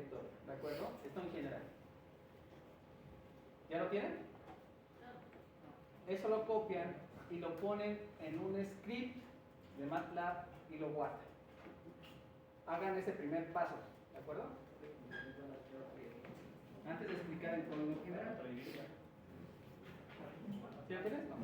trayectoria, ¿de acuerdo? Esto en general. ¿Ya lo tienen? Eso lo copian y lo ponen en un script de MATLAB y lo guardan. Hagan ese primer paso, ¿de acuerdo? Antes de explicar el código general. ¿Sí lo tienes? No.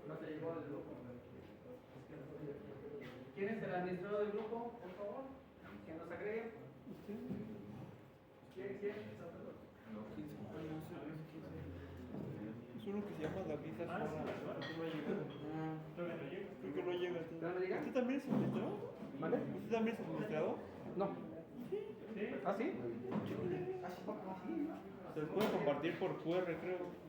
No te llegó el grupo. ¿Quién es el administrador del grupo, por favor? ¿Quién nos agregue? ¿Quién? Es uno que se llama David Arjona. Creo que no llega. ¿No llega? ¿Usted también es administrador? ¿Vale? ¿Usted también es administrador? No. ¿Ah, sí? Se puede compartir por QR, creo.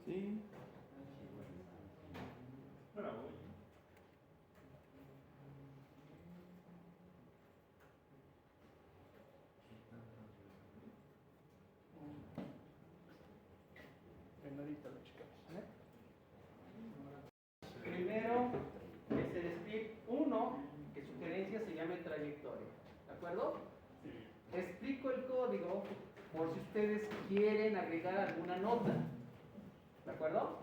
Sí. Primero es el script 1, que sugerencia se llame trayectoria. ¿De acuerdo? Explico el código por si ustedes quieren agregar alguna nota. ¿De acuerdo?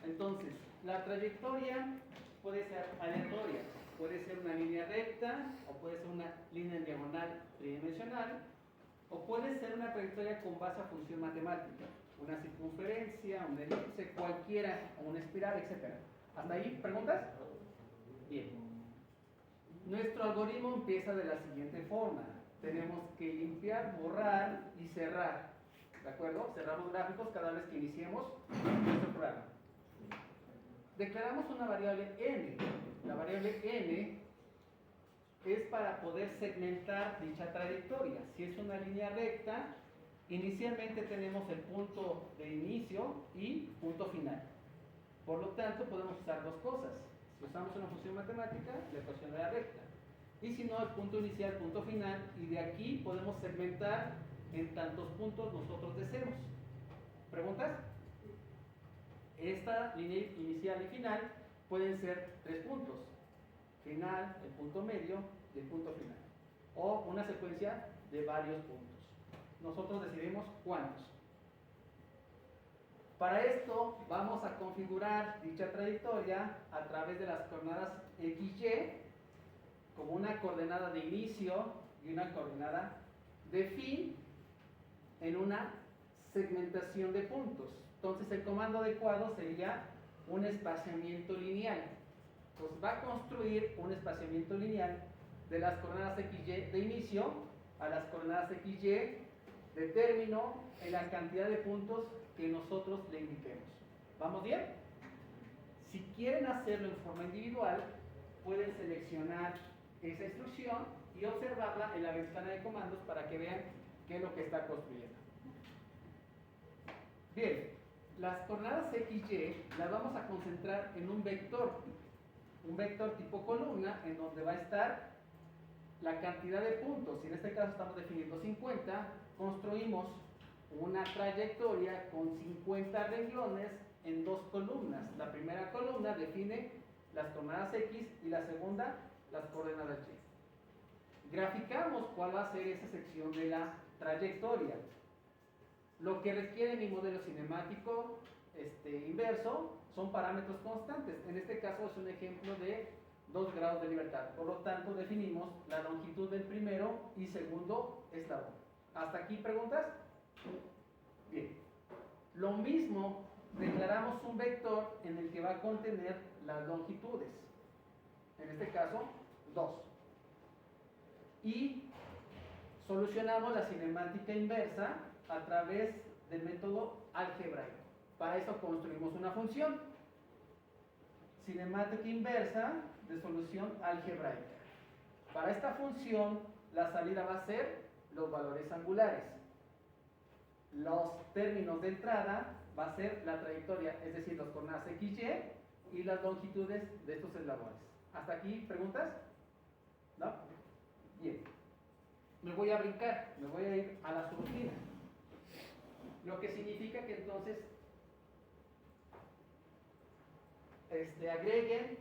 Entonces, la trayectoria puede ser aleatoria, puede ser una línea recta o puede ser una línea en diagonal tridimensional o puede ser una trayectoria con base a función matemática, una circunferencia, una elipse, cualquiera, o una espiral, etc. ¿Hasta ahí preguntas? Bien. Nuestro algoritmo empieza de la siguiente forma. Tenemos que limpiar, borrar y cerrar. ¿De acuerdo? Cerramos gráficos cada vez que iniciemos nuestro programa. Declaramos una variable n. La variable n es para poder segmentar dicha trayectoria. Si es una línea recta, inicialmente tenemos el punto de inicio y punto final. Por lo tanto, podemos usar dos cosas. Si usamos una función matemática, la ecuación de la recta. Y si no, el punto inicial, punto final. Y de aquí podemos segmentar en tantos puntos nosotros deseemos. ¿Preguntas? Esta línea inicial y final pueden ser 3 puntos. Final, el punto medio y el punto final. O una secuencia de varios puntos. Nosotros decidimos cuántos. Para esto vamos a configurar dicha trayectoria a través de las coordenadas XY como una coordenada de inicio y una coordenada de fin en una segmentación de puntos. Entonces el comando adecuado sería un espaciamiento lineal. Pues va a construir un espaciamiento lineal de las coordenadas XY de inicio a las coordenadas XY de término en la cantidad de puntos que nosotros le indiquemos. ¿Vamos bien? Si quieren hacerlo en forma individual, pueden seleccionar esa instrucción y observarla en la ventana de comandos para que vean qué es lo que está construyendo. Bien, las coordenadas XY las vamos a concentrar en un vector tipo columna, en donde va a estar la cantidad de puntos. Si en este caso estamos definiendo 50, construimos una trayectoria con 50 renglones en 2 columnas. La primera columna define las coordenadas X y la segunda las coordenadas Y. Graficamos cuál va a ser esa sección de la trayectoria. Lo que requiere mi modelo cinemático inverso son parámetros constantes. En este caso es un ejemplo de 2 grados de libertad. Por lo tanto, definimos la longitud del primero y segundo eslabón. ¿Hasta aquí preguntas? Bien. Lo mismo, declaramos un vector en el que va a contener las longitudes. En este caso, 2. Y solucionamos la cinemática inversa a través del método algebraico. Para eso construimos una función. Cinemática inversa de solución algebraica. Para esta función, la salida va a ser los valores angulares. los términos de entrada va a ser la trayectoria, es decir, las coordenadas XY y las longitudes de estos eslabones. ¿Hasta aquí preguntas? ¿No? Bien. Me voy a brincar, me voy a ir a la subrutina. Lo que significa que entonces agreguen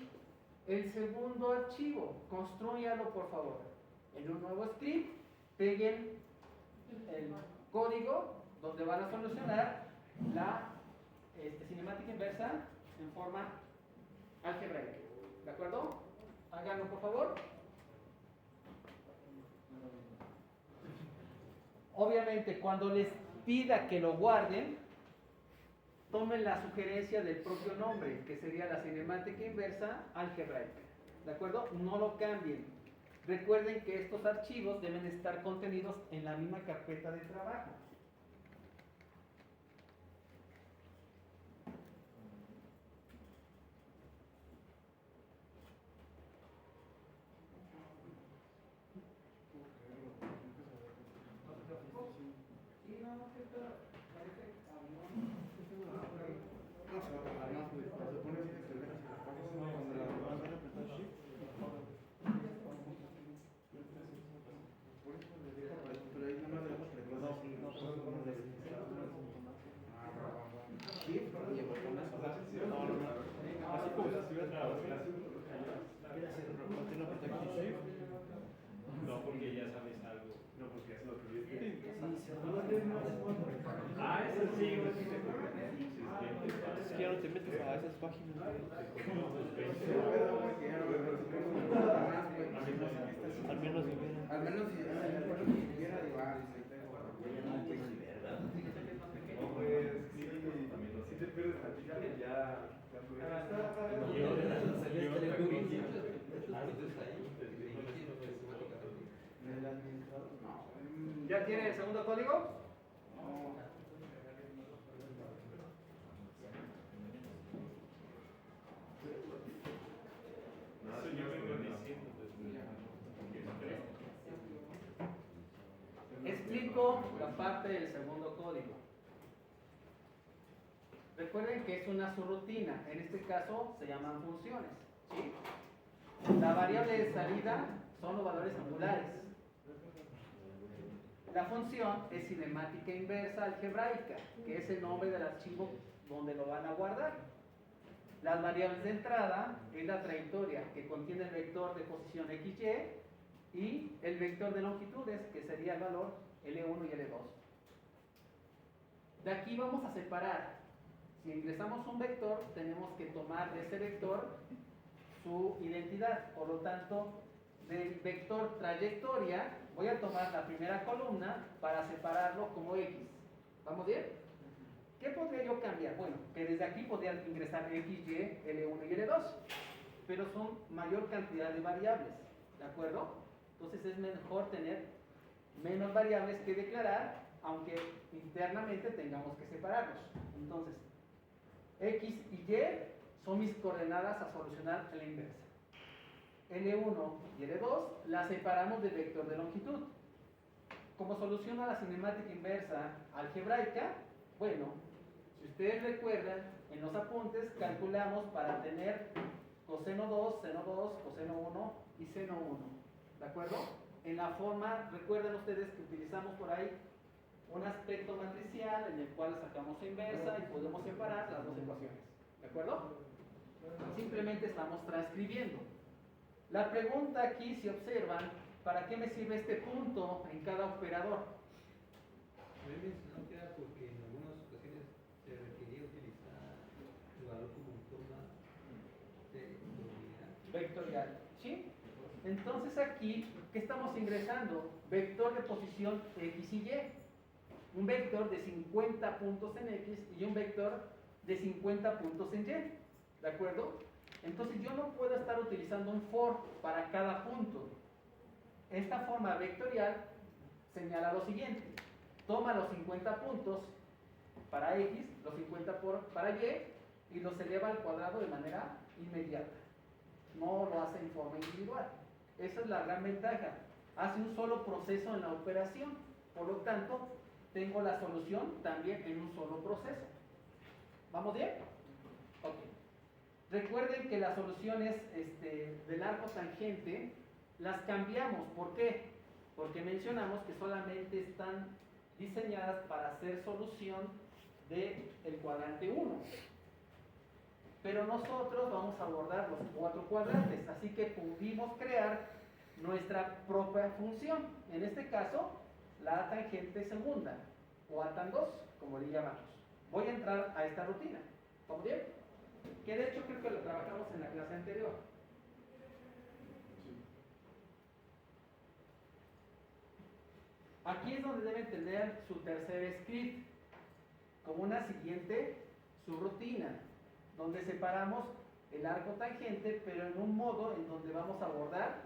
el segundo archivo, construyanlo por favor. En un nuevo script, peguen el código donde van a solucionar la cinemática inversa en forma algebraica. ¿De acuerdo? Háganlo por favor. Obviamente, cuando les pida que lo guarden, tomen la sugerencia del propio nombre, que sería la cinemática inversa algebraica. ¿De acuerdo? No lo cambien. Recuerden que estos archivos deben estar contenidos en la misma carpeta de trabajo. No, porque ya sabes algo. No, porque es lo que viste. Eso sí, Es que ya no te metes a esas páginas. Al menos si si te pierdes tantito ya. ¿Ya tiene el segundo código? Explico la parte del segundo código. Recuerden que es una subrutina, en este caso se llaman funciones, ¿sí? La variable de salida son los valores angulares. La función es cinemática inversa algebraica, que es el nombre del archivo donde lo van a guardar. Las variables de entrada es la trayectoria, que contiene el vector de posición XY y el vector de longitudes, que sería el valor L1 y L2. De aquí vamos a separar. Si ingresamos un vector, tenemos que tomar de ese vector su identidad. Por lo tanto, del vector trayectoria, voy a tomar la primera columna para separarlo como X. ¿Vamos bien? ¿Qué podría yo cambiar? Bueno, que desde aquí podría ingresar XY, L1 y L2, pero son mayor cantidad de variables, ¿de acuerdo? Entonces es mejor tener menos variables que declarar, aunque internamente tengamos que separarlos. Entonces, X y Y son mis coordenadas a solucionar en la inversa. L1 y L2 las separamos del vector de longitud. ¿Cómo soluciona la cinemática inversa algebraica? Bueno, si ustedes recuerdan, en los apuntes calculamos para tener coseno 2, seno 2, coseno 1 y seno 1. ¿De acuerdo? En la forma, recuerden ustedes que utilizamos por ahí un aspecto matricial en el cual sacamos su inversa y podemos separar las dos ecuaciones. ¿De acuerdo? Simplemente estamos transcribiendo. La pregunta aquí, si observan, ¿para qué me sirve este punto en cada operador? Me mencionó que era porque en algunas ocasiones se requería utilizar el valor como forma vectorial. ¿Sí? Entonces aquí, ¿qué estamos ingresando? Vector de posición X y Y. Un vector de 50 puntos en X y un vector de 50 puntos en Y. ¿De acuerdo? Entonces yo no puedo estar utilizando un for para cada punto. Esta forma vectorial señala lo siguiente. Toma los 50 puntos para X, los 50 para Y, y los eleva al cuadrado de manera inmediata. No lo hace en forma individual. Esa es la gran ventaja. Hace un solo proceso en la operación. Por lo tanto, tengo la solución también en un solo proceso. ¿Vamos bien? Ok. Recuerden que las soluciones del arco tangente las cambiamos. ¿Por qué? Porque mencionamos que solamente están diseñadas para hacer solución del cuadrante 1. Pero nosotros vamos a abordar los 4 cuadrantes, así que pudimos crear nuestra propia función. En este caso, la tangente segunda, o atan 2, como le llamamos. Voy a entrar a esta rutina. ¿Vamos bien? Que de hecho creo que lo trabajamos en la clase anterior. Aquí es donde deben tener su tercer script, como una siguiente subrutina, donde separamos el arco tangente, pero en un modo en donde vamos a abordar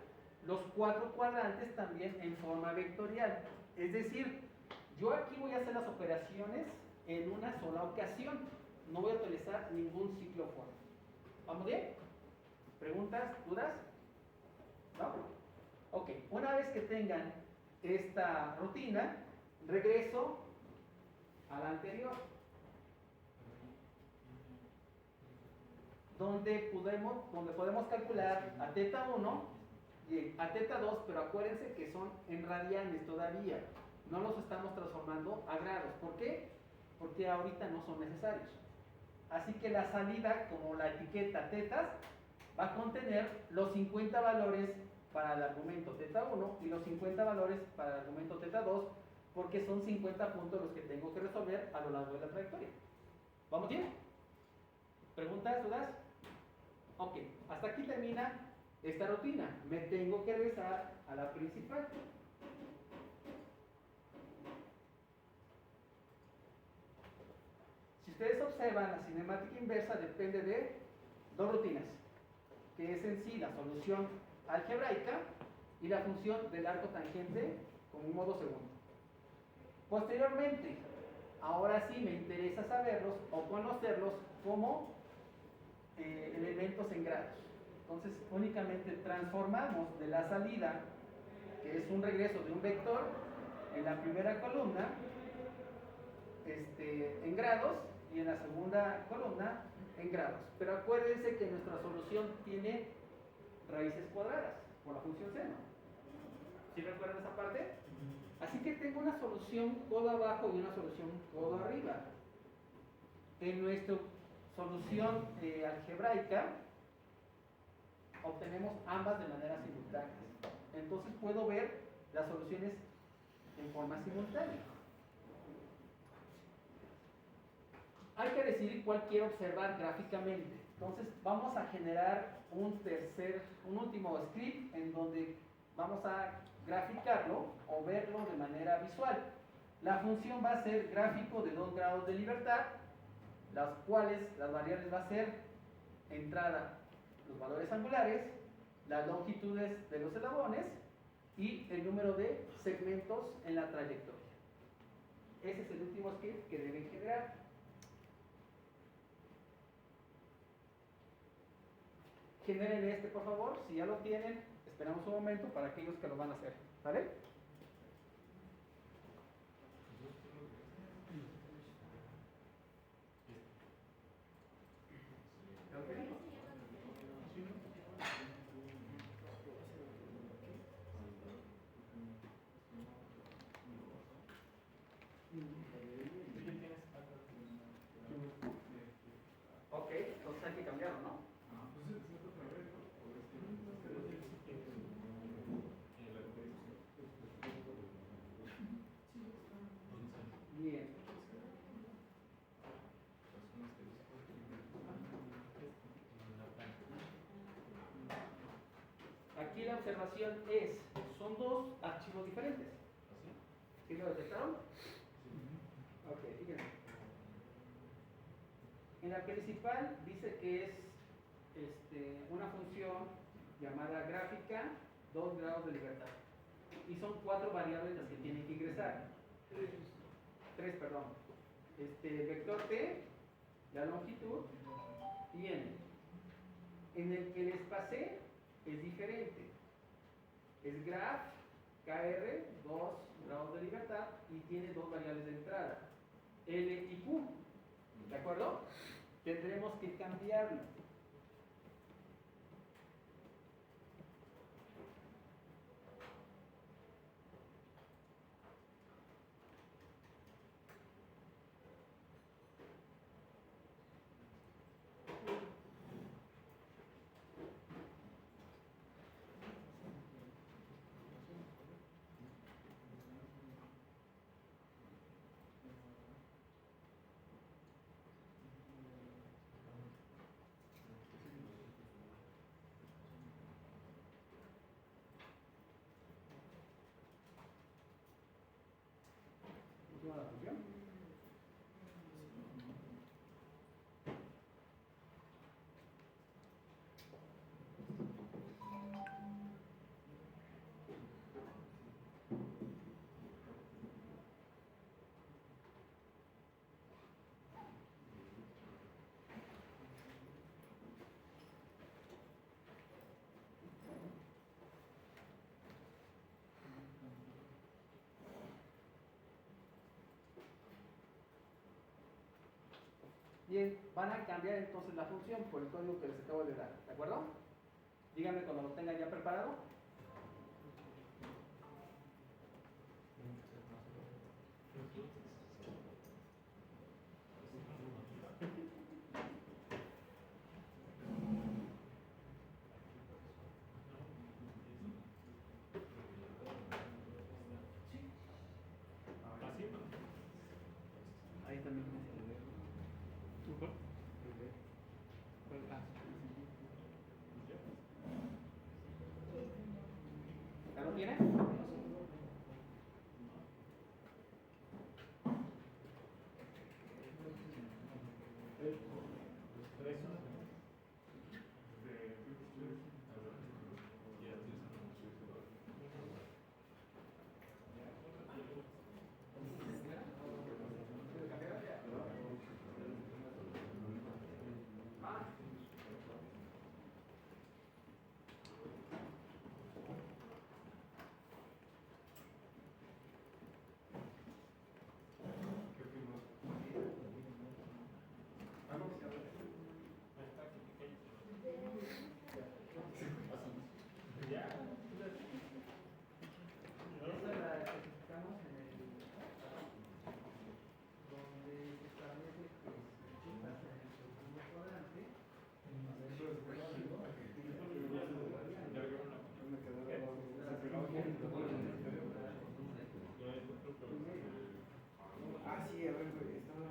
los 4 cuadrantes también en forma vectorial. Es decir, yo aquí voy a hacer las operaciones en una sola ocasión. No voy a utilizar ningún ciclo for. ¿Vamos bien? ¿Preguntas? ¿Dudas? ¿No? Ok, una vez que tengan esta rutina, regreso a la anterior, donde podemos calcular a teta 1 y a teta 2, pero acuérdense que son en radianes todavía, no los estamos transformando a grados. ¿Por qué? Porque ahorita no son necesarios. Así que la salida, como la etiqueta tetas, va a contener los 50 valores para el argumento teta 1 y los 50 valores para el argumento teta 2, porque son 50 puntos los que tengo que resolver a lo largo de la trayectoria. ¿Vamos bien? ¿Preguntas, dudas? Ok, hasta aquí termina esta rutina. Me tengo que regresar a la principal. Si ustedes observan, la cinemática inversa depende de 2 rutinas, que es en sí la solución algebraica y la función del arco tangente como un modo segundo. Posteriormente, ahora sí me interesa saberlos o conocerlos como elementos en grados. Entonces, únicamente transformamos de la salida, que es un regreso de un vector, en la primera columna, en grados, y en la segunda columna, en grados. Pero acuérdense que nuestra solución tiene raíces cuadradas, por la función seno. ¿Sí recuerdan esa parte? Así que tengo una solución codo abajo y una solución codo arriba. En nuestra solución algebraica obtenemos ambas de manera simultánea. Entonces puedo ver las soluciones en forma simultánea. Hay que decidir cuál quiero observar gráficamente. Entonces vamos a generar un último script en donde vamos a graficarlo o verlo de manera visual. La función va a ser gráfico de 2 grados de libertad, las cuales las variables va a ser entrada, los valores angulares, las longitudes de los eslabones y el número de segmentos en la trayectoria. Ese es el último script que deben generar. Generen este, por favor. Si ya lo tienen, esperamos un momento para aquellos que lo van a hacer. ¿Vale? Ok, entonces hay que cambiarlo, ¿no? Bien. Aquí la observación son 2 archivos diferentes. ¿Sí lo detectaron? Ok, fíjense. En la principal dice que es una función llamada gráfica 2 grados de libertad. Y son 4 variables las que tienen que ingresar. 3, perdón. El vector t, la longitud y n. En el que les pasé es diferente. Es graph, KR, 2 grados de libertad, y tiene dos variables de entrada, L y Q. ¿De acuerdo? Tendremos que cambiarlo. ¿Funciona la función? Bien, van a cambiar entonces la función por el código que les acabo de dar, ¿de acuerdo? Díganme cuando lo tengan ya preparado. ¿Así? Ahí también tienes el ver. ¿Cuál? ¿Ya lo tienen? Esa la especificamos en el donde se establece que si estás en el segundo cuadrante, Ah, sí, a ver, güey, estaba.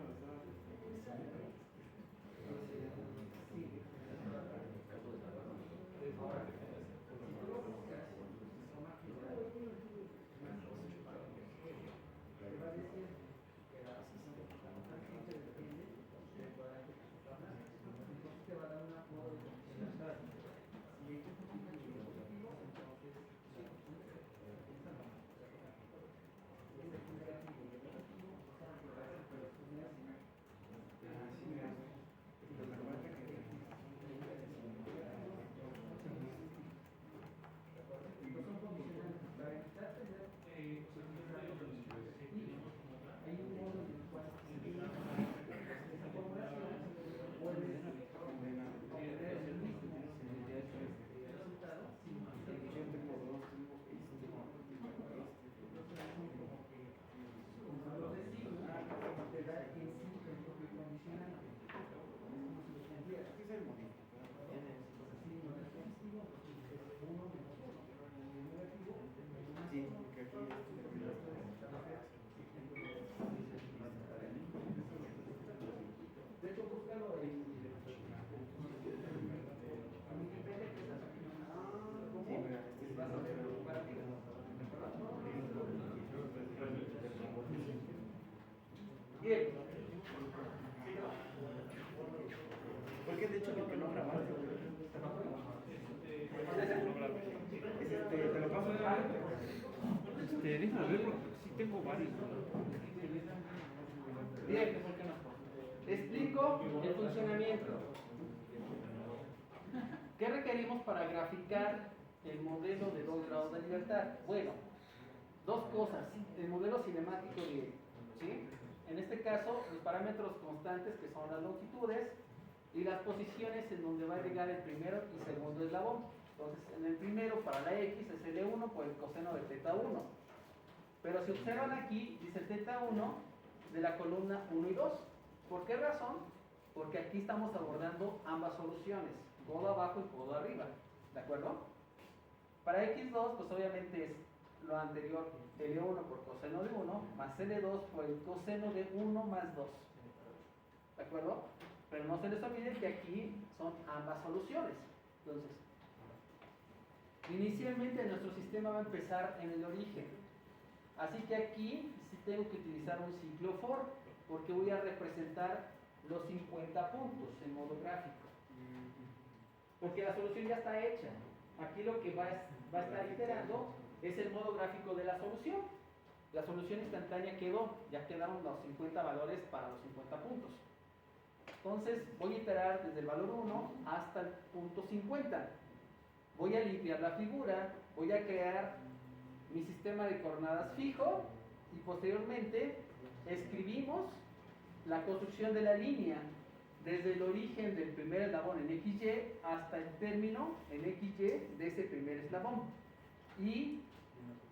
Sí, porque aquí de hecho, búscalo en vas a ver el comparativo. Bien. porque de hecho lo que no grabaste, te lo paso. Déjame ver porque sí tengo varios. Bien, explico el funcionamiento. ¿Qué requerimos para graficar el modelo de 2 grados de libertad? Bueno, dos cosas, el modelo cinemático de, ¿sí? En este caso, los parámetros constantes que son las longitudes y las posiciones en donde va a llegar el primero y segundo eslabón. Entonces, en el primero, para la X, es L1 por el coseno de θ1. Pero si observan aquí, dice θ1 de la columna 1 y 2. ¿Por qué razón? Porque aquí estamos abordando ambas soluciones, codo abajo y codo arriba. ¿De acuerdo? Para X2, pues obviamente es lo anterior, L1 por coseno de 1, más L2 por el coseno de 1 más 2. ¿De acuerdo? Pero no se les olvide que aquí son ambas soluciones. Entonces, inicialmente nuestro sistema va a empezar en el origen. Así que aquí sí tengo que utilizar un ciclo for, porque voy a representar los 50 puntos en modo gráfico. Porque la solución ya está hecha. Aquí lo que va a estar iterando es el modo gráfico de la solución. La solución instantánea quedó, ya quedaron los 50 valores para los 50 puntos. Entonces voy a iterar desde el valor 1 hasta el punto 50. Voy a limpiar la figura, voy a crear mi sistema de coordenadas fijo y posteriormente escribimos la construcción de la línea desde el origen del primer eslabón en XY hasta el término en XY de ese primer eslabón. Y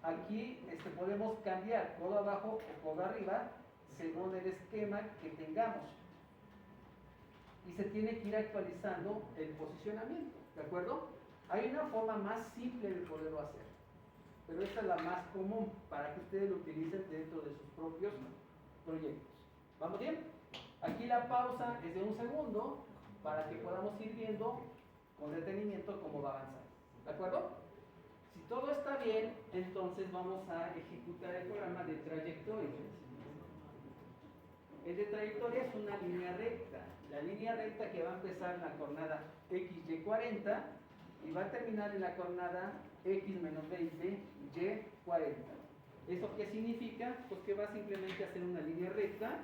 aquí podemos cambiar codo abajo o codo arriba según el esquema que tengamos. Y se tiene que ir actualizando el posicionamiento, ¿de acuerdo? Hay una forma más simple de poderlo hacer, pero esta es la más común para que ustedes lo utilicen dentro de sus propios proyectos. ¿Vamos bien? Aquí la pausa es de 1 segundo para que podamos ir viendo con detenimiento cómo va avanzando. ¿De acuerdo? Si todo está bien, entonces vamos a ejecutar el programa de trayectoria. El de trayectoria es una línea recta. La línea recta que va a empezar en la coordenada XY40 y va a terminar en la coordenada X menos 20, Y40. ¿Eso qué significa? Pues que va simplemente a hacer una línea recta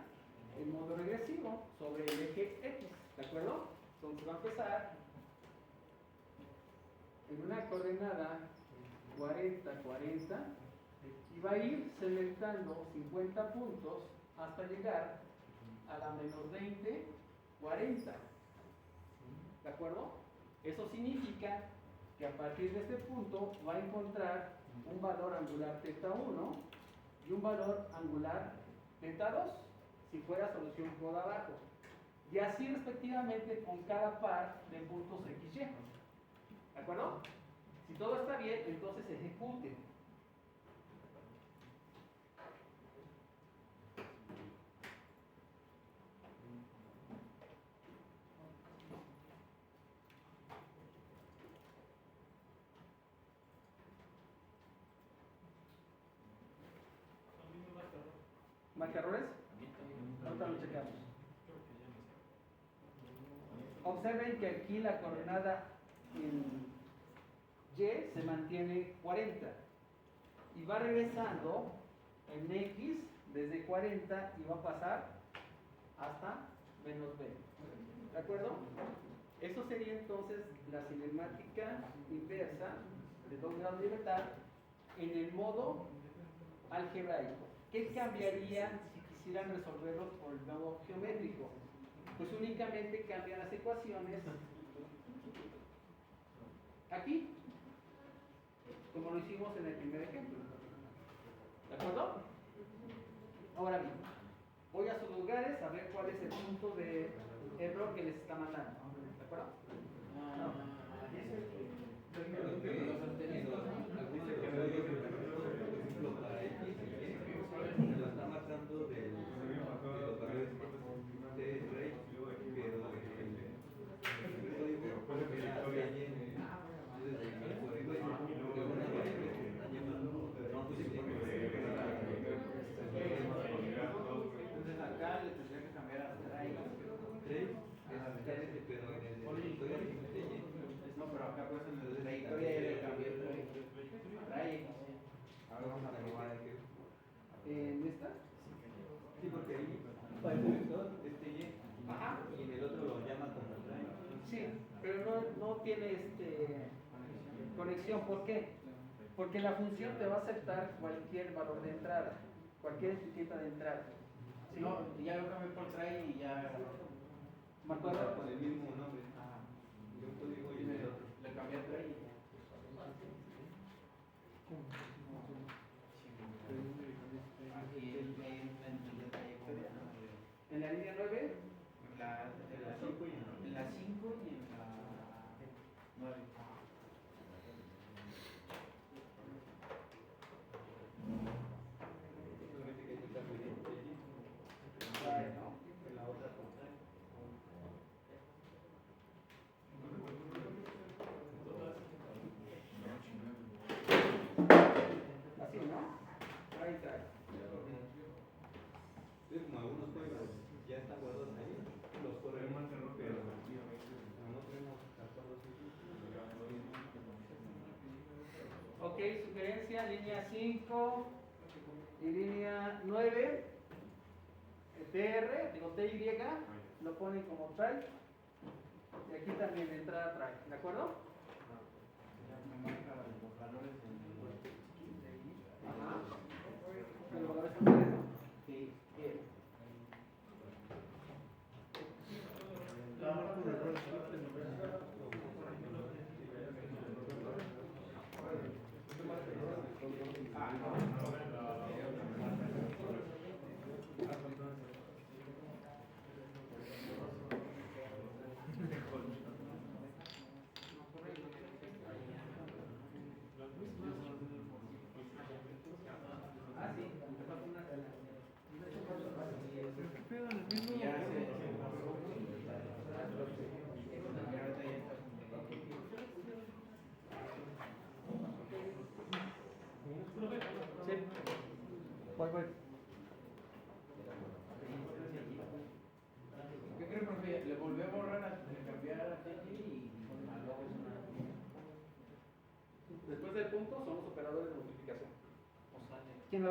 en modo regresivo sobre el eje X, ¿de acuerdo? Entonces va a empezar en una coordenada 40, 40 y va a ir cementando 50 puntos hasta llegar a la menos 20, 40. ¿De acuerdo? Eso significa que a partir de este punto va a encontrar un valor angular θ1 y un valor angular θ2 si fuera solución codo abajo. Y así respectivamente con cada par de puntos XY. ¿De acuerdo? Si todo está bien, entonces ejecute. ¿Marca errores? Ahorita lo checamos. Observen que aquí la coordenada en Y se mantiene 40 y va regresando en X desde 40 y va a pasar hasta menos 20. ¿De acuerdo? Eso sería entonces la cinemática inversa de 2 grados de libertad en el modo algebraico. ¿Qué cambiaría si quisieran resolverlo por el modo geométrico? Pues únicamente cambian las ecuaciones aquí, como lo hicimos en el primer ejemplo. ¿De acuerdo? Ahora bien, voy a sus lugares a ver cuál es el punto de error que les está mandando. ¿De acuerdo? Entonces acá le tendría que cambiar a try. No, pero acá pues en el trayectoria ya le cambié try. Ahora vamos a probar ¿En esta? Sí, porque ahí para el vector Y Ajá. y en el otro lo llama como try. Sí, pero no tiene conexión. ¿Por qué? Porque la función te va a aceptar cualquier valor de entrada, cualquier etiqueta de entrada. ¿Sí? No, ya lo cambié por try y ya. ¿Me acuerdo? Con el mismo nombre. Ajá. Y un código y Le, el otro. le cambié a try y ya. Aquí en la trayectoria, En la línea 9, en la 5 y en la 5 y en la 9. Solamente que está muy bien. ¿no? En la otra con try. Así, ¿no? Ahí está. Sí, como algunos códigos ya están guardados ahí, los corremos, pero no tenemos acuerdos. Ok, sugerencia, línea 5 y línea 9, TR, digo TY, lo ponen como tal. Y aquí también de entrada trae, ¿de acuerdo? Me marca los valores del Ajá. Los valores también, ¿no? sí. Ah, sí, te falta una ¿Qué pedo en el mismo? Ya se y ahorita ya está Sí. Voy, voy. ¿Qué creo, profe? Le volví a borrar, le cambié a TG y luego es una. Después del punto son los operadores de multiplicación. O sale. ¿Quién